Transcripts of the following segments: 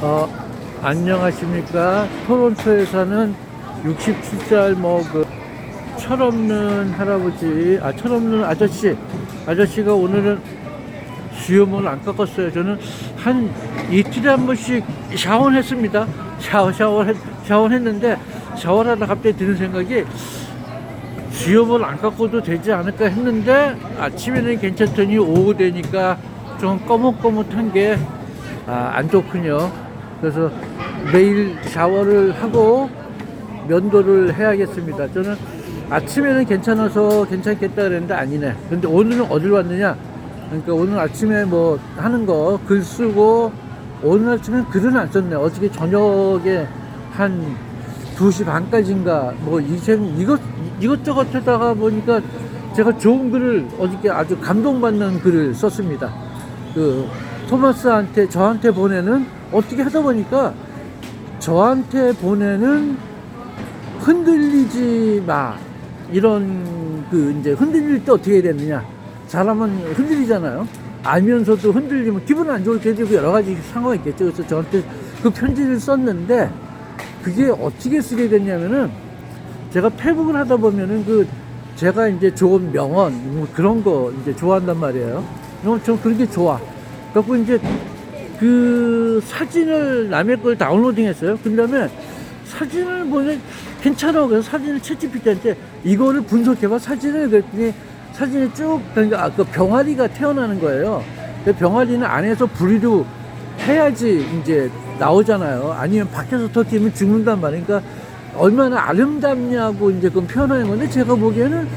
어, 안녕하십니까. 토론토에 사는 67살 철없는 할아버지, 철없는 아저씨가 오늘은 수염을 안 깎았어요. 저는 한 이틀에 한 번씩 샤워를 했습니다. 샤워를 했는데, 샤워를 하다 갑자기 드는 생각이 수염을 안 깎아도 되지 않을까 했는데, 아침에는 괜찮더니 오후 되니까 좀 꺼뭇꺼뭇한 게 안 좋군요. 그래서 매일 샤워를 하고 면도를 해야겠습니다. 저는 아침에는 괜찮아서 괜찮겠다 그랬는데 아니네. 근데 오늘은 어딜 왔느냐? 그러니까 오늘 아침에 뭐 하는 거 글 쓰고, 오늘 아침에 글은 안 썼네. 어저께 저녁에 한 2시 반까지인가 뭐 이것저것 하다가 보니까 제가 좋은 글을 어저께 아주 감동받는 글을 썼습니다. 토마스한테 저한테 보내는, 어떻게 하다 보니까 저한테 보내는 흔들리지 마, 이런 이제 흔들릴 때 어떻게 해야 되느냐. 사람은 흔들리잖아요. 알면서도 흔들리면 기분 안 좋을 때도 있고 여러 가지 상황이 있겠죠. 그래서 저한테 그 편지를 썼는데, 그게 어떻게 쓰게 됐냐면은, 제가 페북을 하다 보면은 제가 이제 좋은 명언 뭐 그런 거 이제 좋아한단 말이에요. 저 그런 게 좋아. 그래갖고 이제 사진을 남의 걸 다운로딩 했어요. 그 다음에 사진을 보면 괜찮아. 그래서 사진을 챗GPT한테 이거를 분석해봐. 그랬더니 사진이 쭉, 그러니까 그 병아리가 태어나는 거예요. 그 병아리는 안에서 분리도 해야지 이제 나오잖아요. 아니면 밖에서 터뜨리면 죽는단 말이에요. 그러니까 얼마나 아름답냐고 이제 그건 표현하는 건데, 제가 보기에는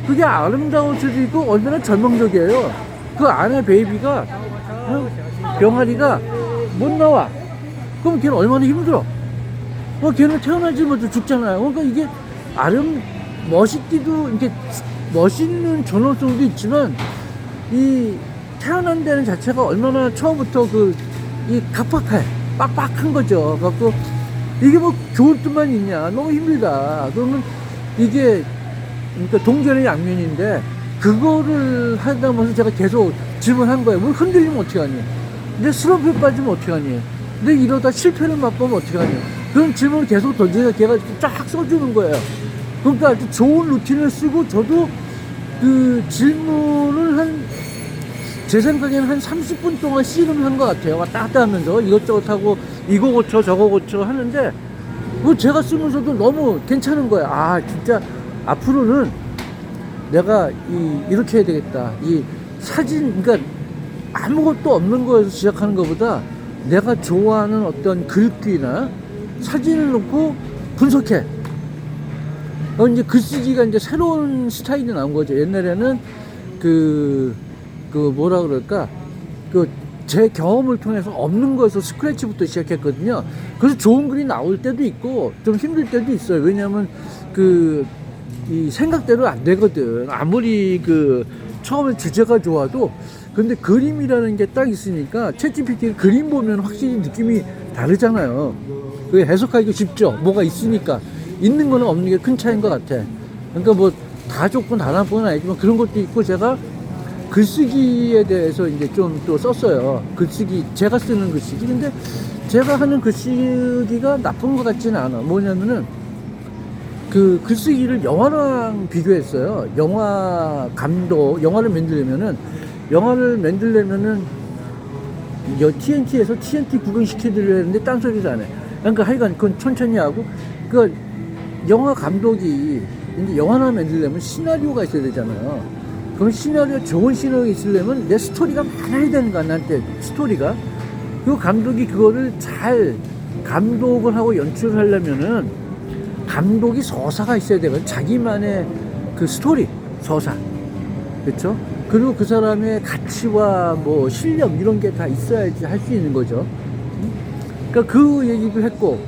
그게 아름다울 수도 있고 얼마나 절망적이에요. 그 안에 베이비가, 병아리가 못 나와. 그럼 걔는 얼마나 힘들어. 걔는 태어나지 못해 죽잖아요. 그러니까 이게 멋있기도, 이렇게 멋있는 전원성도 있지만, 이 태어난 데는 자체가 얼마나 처음부터 빡빡한 거죠. 그래갖고 이게 뭐 좋을 뜻만 있냐. 너무 힘들다. 그러면 이게, 그러니까 동전의 양면인데, 그거를 하다 보면서 제가 계속 질문한 거예요. 뭐 흔들리면 어떡하니? 근데 슬럼프에 빠지면 어떡하니? 근데 이러다 실패를 맛보면 어떡하니? 그런 질문을 계속 던지니까 걔가 쫙 써주는 거예요. 그러니까 아주 좋은 루틴을 쓰고, 저도 그 질문을 제 생각에는 한 30분 동안 씨름한 것 같아요. 왔다 갔다 하면서 이것저것 하고, 이거 고쳐 저거 고쳐 하는데, 제가 쓰면서도 너무 괜찮은 거예요. 진짜 앞으로는 내가 이렇게 해야 되겠다. 이 사진, 그러니까 아무것도 없는 거에서 시작하는 것보다 내가 좋아하는 어떤 글귀나 사진을 놓고 분석해. 이제 글쓰기가 이제 새로운 스타일이 나온 거죠. 옛날에는 뭐라 그럴까, 제 경험을 통해서 없는 거에서 스크래치부터 시작했거든요. 그래서 좋은 글이 나올 때도 있고 좀 힘들 때도 있어요. 왜냐하면 이 생각대로 안 되거든. 아무리 처음에 주제가 좋아도. 근데 그림이라는 게 딱 있으니까, 챗GPT 그림 보면 확실히 느낌이 다르잖아요. 그게 해석하기가 쉽죠. 뭐가 있으니까. 있는 거는 없는 게 큰 차이인 것 같아. 그러니까 뭐 다 좋고 다 나쁜 건 아니지만 그런 것도 있고, 제가 글쓰기에 대해서 이제 좀 또 썼어요. 제가 쓰는 글쓰기. 근데 제가 하는 글쓰기가 나쁜 것 같지는 않아. 뭐냐면은, 글쓰기를 영화랑 비교했어요. 영화를 만들려면은, TNT에서 TNT 구경시켜드려야 하는데 딴소리도 안 해. 그러니까 하여간 그건 천천히 하고, 영화 감독이 이제 영화를 만들려면 시나리오가 있어야 되잖아요. 그럼 좋은 시나리오가 있으려면 내 스토리가 많아야 되는 거야, 나한테 스토리가. 그 감독이 그거를 잘 감독을 하고 연출을 하려면은 감독이 서사가 있어야 되거든. 자기만의 스토리, 서사. 그쵸? 그리고 그 사람의 가치와 뭐 실력 이런 게 다 있어야지 할 수 있는 거죠. 그러니까 그 얘기도 했고,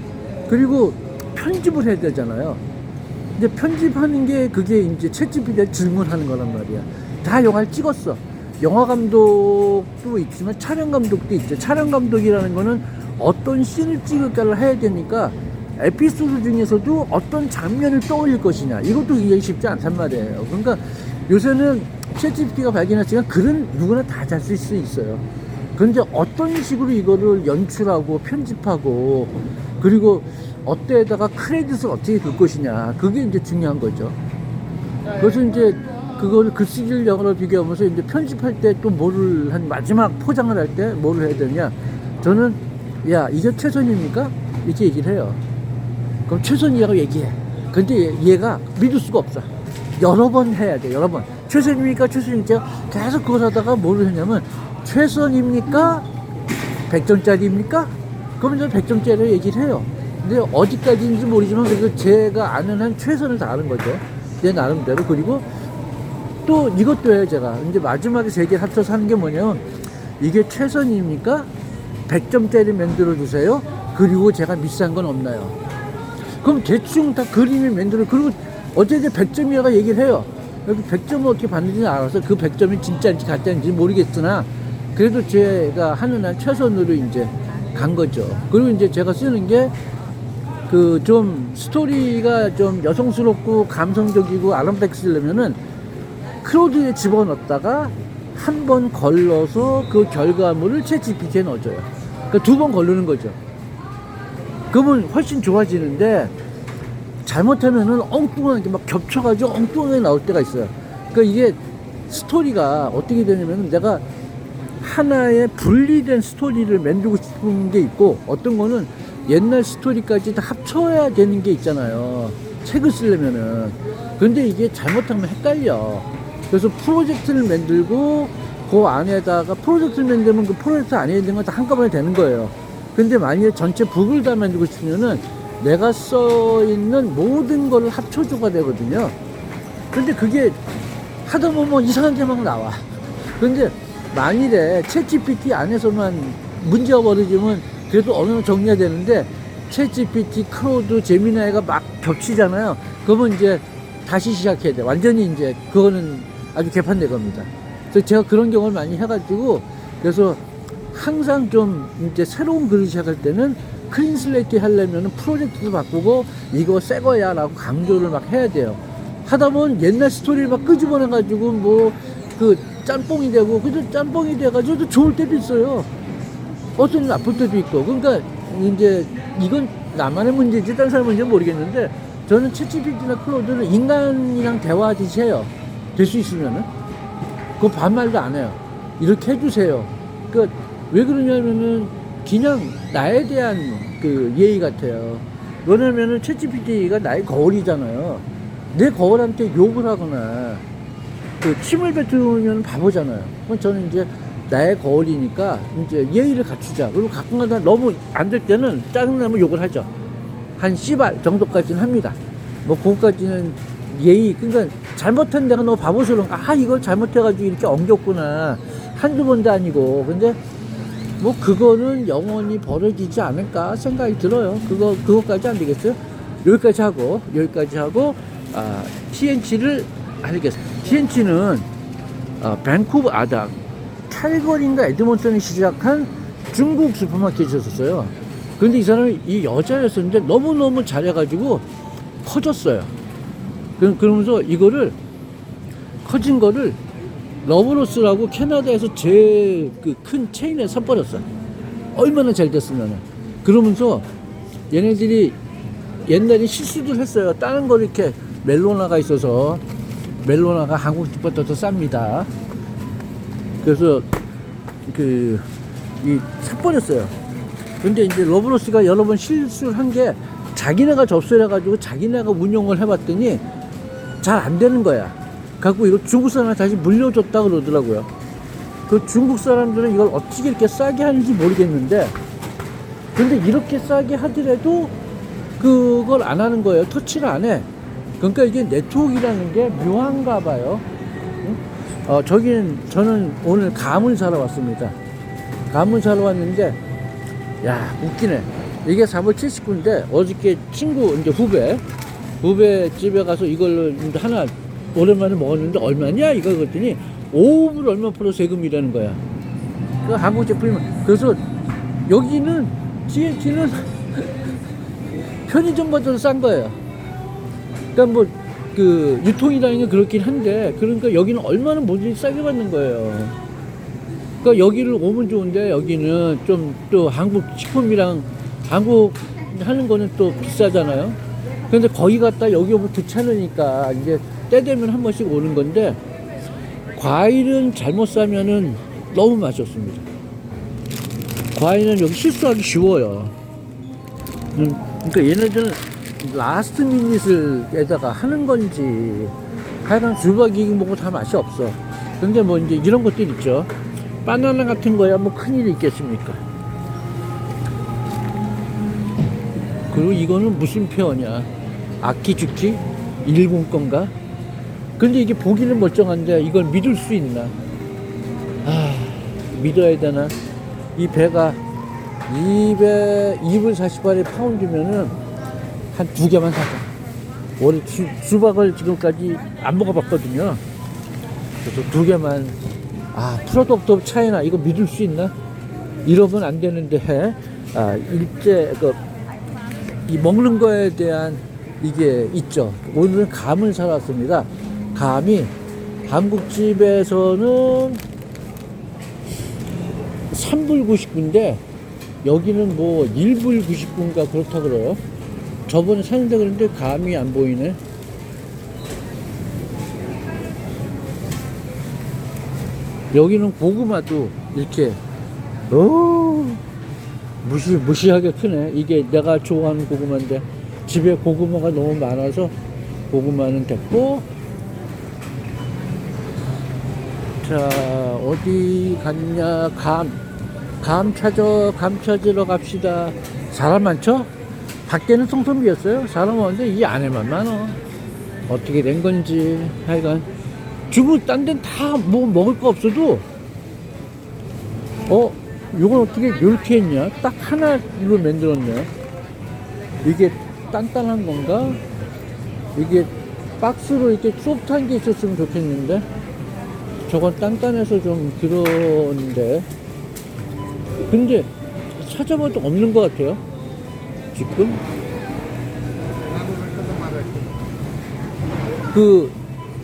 그리고 편집을 해야 되잖아요. 근데 편집하는 게 그게 이제 챗GPT에 질문하는 거란 말이야. 다 영화를 찍었어. 영화 감독도 있지만 촬영 감독도 있죠. 촬영 감독이라는 거는 어떤 씬을 찍을까를 해야 되니까, 에피소드 중에서도 어떤 장면을 떠올릴 것이냐, 이것도 굉장히 쉽지 않단 말이에요. 그러니까 요새는 챗GPT가 발견했지만 글은 누구나 다 잘 쓸 수 있어요. 그런데 어떤 식으로 이거를 연출하고 편집하고 그리고 어때에다가 크레딧을 어떻게 줄 것이냐, 그게 이제 중요한 거죠. 그래서 이제 그걸 글쓰기를 영어로 비교하면서 이제 편집할 때 또 뭐를 한 마지막 포장을 할 때 뭐를 해야 되냐, 저는 야 이게 최선입니까? 이렇게 얘기를 해요. 그럼 최선이라고 얘기해. 근데 얘가 믿을 수가 없어. 여러 번 해야 돼. 여러 번 최선입니까? 최선입니까? 계속 그걸 하다가 뭐를 했냐면 최선입니까? 100점짜리입니까? 그러면 저는 100점짜리로 얘기를 해요. 근데 어디까지인지 모르지만 그래도 제가 아는 한 최선을 다하는 거죠. 제 나름대로. 그리고 또 이것도 해요. 제가 이제 마지막에 세 개 합쳐서 하는 게 뭐냐면 이게 최선입니까? 100점짜리 만들어 주세요. 그리고 제가 비싼 건 없나요? 그럼 대충 다 그림을 만들어. 그리고 어쨌든 100점이라고 얘기를 해요. 여기 100점을 어떻게 받는지 알아서 그 100점이 진짜인지 가짜인지 모르겠으나 그래도 제가 하는 한 최선으로 이제 간 거죠. 그리고 이제 제가 쓰는 게 그 좀 스토리가 좀 여성스럽고 감성적이고 아름답게 쓰려면은 크로드에 집어넣었다가 한 번 걸러서 그 결과물을 챗GPT에 넣어줘요. 그러니까 두 번 걸르는 거죠. 그러면 훨씬 좋아지는데 잘못하면은 엉뚱하게 막 겹쳐가지고 엉뚱하게 나올 때가 있어요. 그러니까 이게 스토리가 어떻게 되냐면 내가 하나의 분리된 스토리를 만들고 싶은 게 있고 어떤 거는 옛날 스토리까지 다 합쳐야 되는 게 있잖아요. 책을 쓰려면은. 근데 이게 잘못하면 헷갈려. 그래서 프로젝트를 만들고 그 안에다가 프로젝트를 만들면 그 프로젝트 안에 있는 건 다 한꺼번에 되는 거예요. 근데 만약에 전체 북을 다 만들고 싶으면은 내가 써 있는 모든 거를 합쳐줘가 되거든요. 근데 그게 하다 보면 이상한 게 막 나와. 근데 만일에 챗GPT 안에서만 문제가 벌어지면 그래도 어느 정도 정리가 되는데 챗GPT, 크로드, 제미나이가 막 겹치잖아요. 그러면 이제 다시 시작해야 돼. 완전히 이제 그거는 아주 개판될 겁니다. 그래서 제가 그런 경험을 많이 해가지고 그래서 항상 좀 이제 새로운 글을 시작할 때는 클린 슬레이트 하려면 프로젝트도 바꾸고 이거 새 거야 라고 강조를 막 해야 돼요. 하다 보면 옛날 스토리를 막 끄집어내가지고 뭐 그 짬뽕이 되고 그래도 짬뽕이 돼가지고 또 좋을 때도 있어요. 어떤 나쁠 때도 있고. 그러니까 이제 이건 나만의 문제지 다른 사람 문제는 모르겠는데 저는 챗GPT나 클로드를 인간이랑 대화하듯이 해요. 될 수 있으면은. 그거 반말도 안 해요. 이렇게 해주세요. 그러니까 왜 그러냐면은 그냥 나에 대한 그 예의 같아요. 왜냐면은 챗GPT가 나의 거울이잖아요. 내 거울한테 욕을 하거나 그 침을 뱉으면 바보잖아요. 그럼 저는 이제 나의 거울이니까 이제 예의를 갖추자. 그리고 가끔가다 너무 안 될 때는 짜증나면 욕을 하죠. 한 씨발 정도까지는 합니다. 뭐 그거까지는 예의. 그러니까 잘못한 내가 너무 바보스러운 이걸 잘못해가지고 이렇게 엉겼구나. 한두 번도 아니고. 근데 뭐 그거는 영원히 벌어지지 않을까 생각이 들어요. 그거까지 안 되겠어요? 여기까지 하고 TNC를 알겠어요. TNC는 밴쿠버 캘거리인가 에드먼턴이 시작한 중국 슈퍼마켓이었어요. 근데 이 사람이 이 여자였었는데 너무너무 잘해가지고 커졌어요. 그러면서 이거를 커진 거를 러브로스라고 캐나다에서 제일 그 큰 체인에 사버렸어. 얼마나 잘 됐으면은. 그러면서 얘네들이 옛날에 실수들 했어요. 다른 거 이렇게 멜로나가 있어서 멜로나가 한국 집보다 더 쌉니다. 그래서 사버렸어요. 근데 이제 러브로스가 여러 번 실수를 한 게 자기네가 접수를 해가지고 자기네가 운영을 해봤더니 잘 안 되는 거야. 갖고 이거 중국 사람한테 다시 물려줬다 그러더라고요. 그 중국 사람들은 이걸 어떻게 이렇게 싸게 하는지 모르겠는데, 근데 이렇게 싸게 하더라도 그걸 안 하는 거예요. 터치를 안 해. 그러니까 이게 네트워크라는 게 묘한가 봐요. 저는 오늘 감을 사러 왔습니다. 감을 사러 왔는데, 야, 웃기네. 이게 4월 79인데, 어저께 친구, 이제 후배 집에 가서 이걸 하나 오랜만에 먹었는데 얼마냐? 이거 그랬더니 5불 얼마 플러스 세금이라는 거야. 그 한국 제품이면. 그래서 여기는 TNT는 편의점보다 싼 거예요. 그러니까 뭐 유통이라는 게 그렇긴 한데, 그러니까 여기는 얼마나 뭐든지 싸게 받는 거예요. 그러니까 여기를 오면 좋은데 여기는 좀 또 한국 식품이랑 한국 하는 거는 또 비싸잖아요. 근데 거기 갔다 여기 오면 귀찮으니까 이제 때 되면 한 번씩 오는 건데, 과일은 잘못 사면은 너무 맛있습니다. 과일은 여기 실수하기 쉬워요. 그러니까 얘네들은 라스트 미닛을에다가 하는 건지 하여간 수박이 먹고 다 맛이 없어. 근데 뭐 이제 이런 것들 있죠. 바나나 같은 거야 뭐 큰일이 있겠습니까. 그리고 이거는 무슨 표현이야, 아키주키? 일본 건가? 근데 이게 보기는 멀쩡한데 이걸 믿을 수 있나? 아, 믿어야 되나? 이 배가 248에 파운드면은 한 2개만 사자. 원래 수박을 지금까지 안 먹어봤거든요. 그래서 2개만. 아, 프로덕트 오브 차이나 이거 믿을 수 있나? 이러면 안 되는데, 이 먹는 거에 대한 이게 있죠. 오늘은 감을 사왔습니다. 감이 한국집에서는 3불 99인데 여기는 뭐 1불 99인가 그렇다 그래요. 저번에 샀는데 그런데 감이 안 보이네. 여기는 고구마도 이렇게 무시하게 크네. 이게 내가 좋아하는 고구마인데 집에 고구마가 너무 많아서 고구마는 됐고. 자, 어디 갔냐? 감 찾으러 갑시다. 사람 많죠? 밖에는 텅텅 비었어요. 사람 많은데 이 안에만 많어. 어떻게 된 건지. 하여간 주부 딴 데는 다 뭐 먹을 거 없어도, 이건 어떻게 이렇게 했냐? 딱 하나로 만들었네. 이게 단단한 건가? 이게 박스로 이렇게 소프트한 게 있었으면 좋겠는데, 저건 단단해서 좀 그런데. 근데 찾아봐도 없는 것 같아요 지금.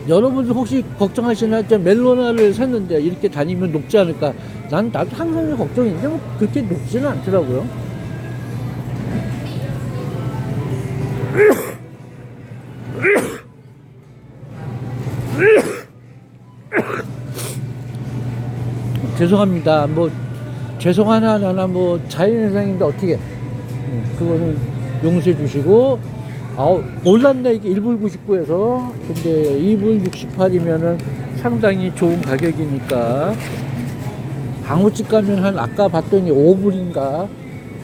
여러분들 혹시 걱정하시나? 멜로나를 샀는데 이렇게 다니면 녹지 않을까? 나도 항상 걱정인데 뭐 그렇게 녹지는 않더라고요. 죄송합니다. 뭐 죄송하나 뭐 자연현상인데 어떻게, 그거는 용서해 주시고. 올랐네. 이게 1불 99에서. 근데 2불 68이면은 상당히 좋은 가격이니까. 한국집 가면 아까 봤더니 5불인가.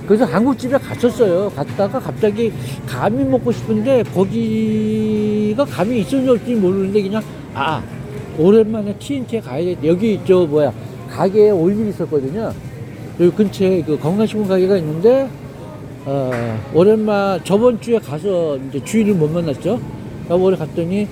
그래서 한국집에 갔었어요. 갔다가 갑자기 감이 먹고 싶은데 거기가 감이 있었는지 없는지 모르는데 그냥 오랜만에 TNT에 가야겠다. 여기 가게에 올 일이 있었거든요. 여기 근처에 그 건강식품 가게가 있는데, 저번 주에 가서 이제 주인을 못 만났죠. 올해 갔더니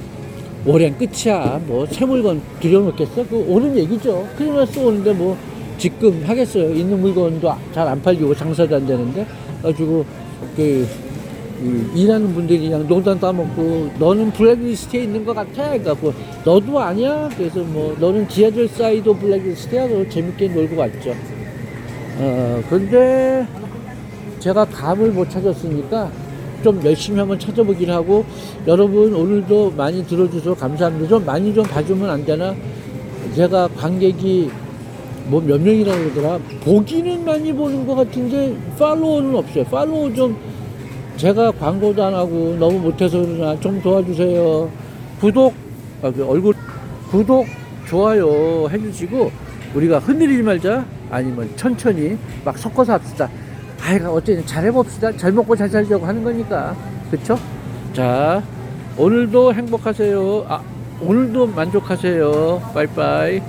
올해는 끝이야. 뭐 새 물건 들여놓겠어? 오는 얘기죠. 큰일 났어. 오는데 뭐 지금 하겠어요. 있는 물건도 잘 안 팔리고 장사도 안 되는데. 가지고 일하는 분들이 그냥 농담 따먹고, 너는 블랙리스트에 있는 것 같아. 그래갖고 너도 아니야? 그래서 뭐 너는 지하철 사이도 블랙리스트야. 그래서 재밌게 놀고 왔죠. 근데 제가 감을 못 찾았으니까 좀 열심히 한번 찾아보긴 하고, 여러분 오늘도 많이 들어주셔서 감사합니다. 좀 많이 좀 봐주면 안 되나? 제가 관객이 뭐 몇 명이라고 그러더라. 보기는 많이 보는 것 같은데 팔로워는 없어요. 팔로워 좀, 제가 광고도 안 하고 너무 못해서 그러나 좀 도와주세요. 구독, 좋아요 해주시고, 우리가 흔들리지 말자. 아니면 천천히 막 섞어서 합시다. 어쨌든 잘해봅시다. 잘 먹고 잘 살려고 하는 거니까. 그쵸? 자, 오늘도 행복하세요. 오늘도 만족하세요. 빠이빠이.